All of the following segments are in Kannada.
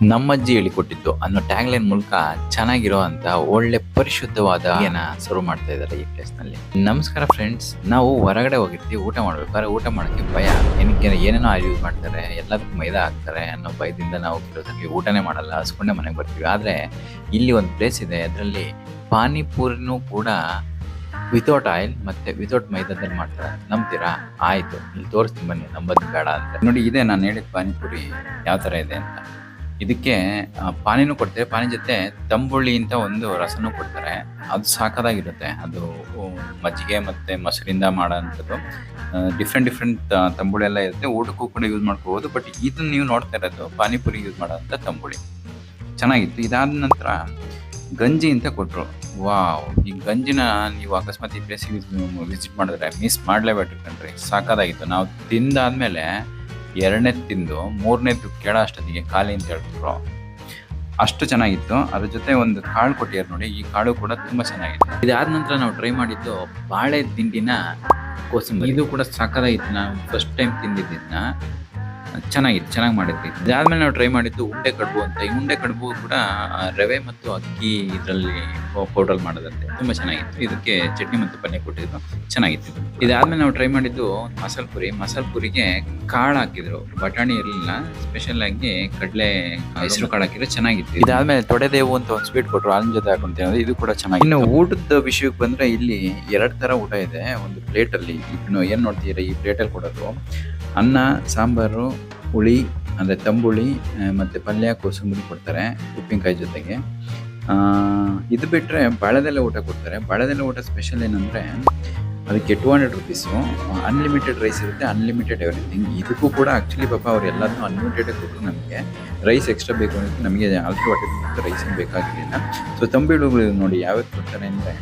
ನಮ್ಮಜ್ಜಿ ಹೇಳಿಕೊಟ್ಟಿದ್ದು ಅನ್ನೋ ಟ್ಯಾಗ್ಲೈನ್ ಮೂಲಕ ಚೆನ್ನಾಗಿರೋ ಅಂತ ಒಳ್ಳೆ ಪರಿಶುದ್ಧವಾದ ಅಡಿಗೆನ ಸರ್ವ್ ಮಾಡ್ತಾ ಇದ್ದಾರೆ ಈ ಪ್ಲೇಸ್ ನಲ್ಲಿ. ನಮಸ್ಕಾರ ಫ್ರೆಂಡ್ಸ್, ನಾವು ಹೊರಗಡೆ ಹೋಗಿರ್ತೀವಿ ಊಟ ಮಾಡ್ಬೇಕಾದ್ರೆ ಊಟ ಮಾಡಕ್ಕೆ ಭಯ. ಏನಕ್ಕೆ ಏನೇನೋ ಯೂಸ್ ಮಾಡ್ತಾರೆ, ಎಲ್ಲದಕ್ಕೂ ಮೈದಾ ಹಾಕ್ತಾರೆ ಅನ್ನೋ ಭಯದಿಂದ ನಾವು ಕೆಲವೊಂದ್ಸತಿ ಊಟನೇ ಮಾಡಲ್ಲ, ಹಸ್ಕೊಂಡೆ ಮನೆಗೆ ಬರ್ತೀವಿ. ಆದ್ರೆ ಇಲ್ಲಿ ಒಂದು ಪ್ಲೇಸ್ ಇದೆ, ಅದರಲ್ಲಿ ಪಾನಿಪೂರಿನೂ ಕೂಡ ವಿತೌಟ್ ಆಯಿಲ್ ಮತ್ತೆ ವಿತೌಟ್ ಮೈದಾದಲ್ಲಿ ಮಾಡ್ತಾರೆ. ನಂಬ್ತೀರಾ? ಆಯ್ತು, ಇಲ್ಲಿ ತೋರಿಸ್ತೀನಿ ಬನ್ನಿ, ನಂಬೋದು ಬೇಡ ಅಂತ. ನೋಡಿ, ಇದೆ ನಾನು ಹೇಳಿದ ಪಾನಿಪುರಿ ಯಾವ ತರ ಇದೆ ಅಂತ. ಇದಕ್ಕೆ ಪಾನಿನೂ ಕೊಡ್ತಾರೆ, ಪಾನಿ ಜೊತೆ ತಂಬುಳಿ ಅಂತ ಒಂದು ರಸನೂ ಕೊಡ್ತಾರೆ. ಅದು ಸಾಕಾಗಿರುತ್ತೆ. ಅದು ಮಜ್ಜಿಗೆ ಮತ್ತೆ ಮೊಸರಿಂದ ಮಾಡೋಂಥದ್ದು. ಡಿಫ್ರೆಂಟ್ ತಂಬುಳಿ ಎಲ್ಲ ಇರುತ್ತೆ. ಊಟಕ್ಕೂ ಕೂಡ ಯೂಸ್ ಮಾಡ್ಕೋಬಹುದು. ಬಟ್ ಇದನ್ನ ನೀವು ನೋಡ್ತಾ ಇರೋದು ಪಾನಿಪುರಿ ಯೂಸ್ ಮಾಡೋಂಥ ತಂಬುಳಿ. ಚೆನ್ನಾಗಿತ್ತು. ಇದಾದ ನಂತರ ಗಂಜಿ ಅಂತ ಕೊಟ್ಟರು. ವಾವ್! ಈ ಗಂಜಿನ ನೀವು ಅಕಸ್ಮಾತ್ ಈ ಪ್ಲೇಸಿಗೆ ವಿಸಿಟ್ ಮಾಡಿದ್ರೆ ಮಿಸ್ ಮಾಡಲೇಬೇಡ್ರಿ ಕಣ್ರಿ. ಸಾಕಾಗಿತ್ತು. ನಾವು ತಿಂದಾದ್ಮೇಲೆ ಎರಡನೇದು ತಿಂದು ಮೂರನೇದು ಕೇಳೋ ಅಷ್ಟೊತ್ತಿಗೆ ಖಾಲಿ ಅಂತ ಹೇಳ್ಬಿಟ್ರು. ಅಷ್ಟು ಚೆನ್ನಾಗಿತ್ತು. ಅದ್ರ ಜೊತೆ ಒಂದು ಕಾಳು ಕೊಟ್ಟಿದ್ದಾರೆ ನೋಡಿ, ಈ ಕಾಳು ಕೂಡ ತುಂಬಾ ಚೆನ್ನಾಗಿತ್ತು. ಇದಾದ ನಂತರ ನಾವು ಟ್ರೈ ಮಾಡಿದ್ದು ಬಾಳೆ ದಿಂಡಿನ ಕೋಸಂಬರಿ. ಇದು ಕೂಡ ಸಾಕಾಗಿತ್ತು. ನಾವು ಫಸ್ಟ್ ಟೈಮ್ ತಿಂದಿದ್ದನ್ನ ಚೆನ್ನಾಗಿತ್ತು, ಚೆನ್ನಾಗಿ ಮಾಡಿದ್ವಿ. ಇದಾದ್ಮೇಲೆ ನಾವು ಟ್ರೈ ಮಾಡಿದ್ದು ಉಂಡೆ ಕಡುಬು ಅಂತ. ಈ ಉಂಡೆ ಕಡುಬು ಕೂಡ ರವೆ ಮತ್ತು ಅಕ್ಕಿ ಇದರಲ್ಲಿ ಪೌಡರ್ ಮಾಡೋದಂತೆ. ತುಂಬಾ ಚೆನ್ನಾಗಿತ್ತು. ಇದಕ್ಕೆ ಚಟ್ನಿ ಮತ್ತು ಪಲ್ಯ ಕೊಟ್ಟಿದ್ರು, ಚೆನ್ನಾಗಿತ್ತು. ಇದಾದ್ಮೇಲೆ ನಾವು ಟ್ರೈ ಮಾಡಿದ್ದು ಮಸಾಲ ಪುರಿಗೆ ಕಾಳು ಹಾಕಿದ್ರು. ಬಟಾಣಿ ಇರಲಿಲ್ಲ, ಸ್ಪೆಷಲ್ ಆಗಿ ಕಡಲೆ ಹೆಸರು ಕಾಳು ಹಾಕಿದ್ರೆ ಚೆನ್ನಾಗಿತ್ತು. ಇದಾದ್ಮೇಲೆ ತೊಡೆದೇವು ಅಂತ ಒಂದು ಸ್ವೀಟ್ ಕೊಟ್ಟರು, ಹಾಲಿನ ಜೊತೆ ಹಾಕೊಂತ. ಇದು ಕೂಡ ಚೆನ್ನಾಗಿ. ಇನ್ನು ಊಟದ ವಿಷಯಕ್ಕೆ ಬಂದ್ರೆ ಇಲ್ಲಿ 2 ತರ ಊಟ ಇದೆ ಒಂದು ಪ್ಲೇಟ್ ಅಲ್ಲಿ. ಇನ್ನು ಏನ್ ನೋಡ್ತೀರಾ, ಈ ಪ್ಲೇಟ್ ಅಲ್ಲಿ ಕೊಡೋದು ಅನ್ನ, ಸಾಂಬಾರು, ಹುಳಿ ಅಂದರೆ ತಂಬುಳಿ ಮತ್ತು ಪಲ್ಯ, ಕೋಸಂಬರಿ ಕೊಡ್ತಾರೆ ಉಪ್ಪಿನಕಾಯಿ ಜೊತೆಗೆ. ಇದು ಬಿಟ್ಟರೆ ಬಾಳೆದೆಲೆ ಊಟ ಕೊಡ್ತಾರೆ. ಬಾಳೆದೆಲೆ ಊಟ ಸ್ಪೆಷಲ್ ಏನಂದರೆ ಅದಕ್ಕೆ 200 ರುಪೀಸು. ಅನ್ಲಿಮಿಟೆಡ್ ರೈಸ್ ಇರುತ್ತೆ, ಅನ್ಲಿಮಿಟೆಡ್ ಎವ್ರಿಥಿಂಗ್. ಇದಕ್ಕೂ ಕೂಡ ಆ್ಯಕ್ಚುಲಿ ಪಾಪ ಅವ್ರು ಎಲ್ಲದನ್ನೂ ಅನ್ಲಿಮಿಟೆಡ್ ಕೊಟ್ಟರು. ನಮಗೆ ರೈಸ್ ಎಕ್ಸ್ಟ್ರಾ ಬೇಕು ಅಂದರೆ ನಮಗೆ ಆಲ್ರೆಡಿ ಹೊಟ್ಟೆ ರೈಸ್ ಏನು ಬೇಕಾಗಿರಲಿಲ್ಲ. ಸೊ ತಂಬುಳಿಗಳು ನೋಡಿ ಯಾವ್ಯಾವ ಕೊಡ್ತಾರೆ ಅಂದರೆ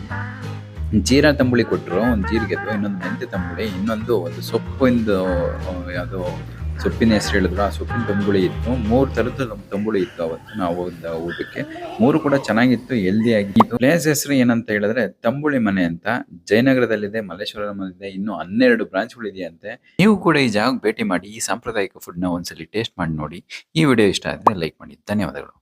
ಜೀರಾ ತಂಬುಳಿ ಕೊಟ್ಟರು, ಒಂದು ಜೀರಿಗೆದು, ಇನ್ನೊಂದು ಮೆಂತ್ಯ ತಂಬುಳಿ, ಇನ್ನೊಂದು ಒಂದು ಸೊಪ್ಪಿಂದು ಯಾವುದೋ ಸೊಪ್ಪಿನ ಹೆಸರು ಹೇಳಿದ್ರು, ಆ ಸೊಪ್ಪಿನ ತಂಬುಳಿ ಇತ್ತು. 3 ಥರದ ತಂಬುಳಿ ಇತ್ತು ಅವತ್ತು ನಾವು ಊಟಕ್ಕೆ. 3 ಕೂಡ ಚೆನ್ನಾಗಿತ್ತು, ಹೆಲ್ದಿಯಾಗಿತ್ತು. ಪ್ಲೇಸ್ ಹೆಸರು ಏನಂತ ಹೇಳಿದ್ರೆ ತಂಬುಳಿ ಮನೆ ಅಂತ. ಜಯನಗರದಲ್ಲಿದೆ, ಮಲ್ಲೇಶ್ವರಮಲ್ಲಿದೆ, ಇನ್ನು 12 ಬ್ರಾಂಚ್ಗಳಿದೆಯಂತೆ. ನೀವು ಕೂಡ ಈ ಜಾಗಕ್ಕೆ ಭೇಟಿ ಮಾಡಿ ಈ ಸಾಂಪ್ರದಾಯಿಕ ಫುಡ್ನ ಒಂದ್ಸಲಿ ಟೇಸ್ಟ್ ಮಾಡಿ ನೋಡಿ. ಈ ವಿಡಿಯೋ ಇಷ್ಟ ಆದರೆ ಲೈಕ್ ಮಾಡಿ. ಧನ್ಯವಾದಗಳು.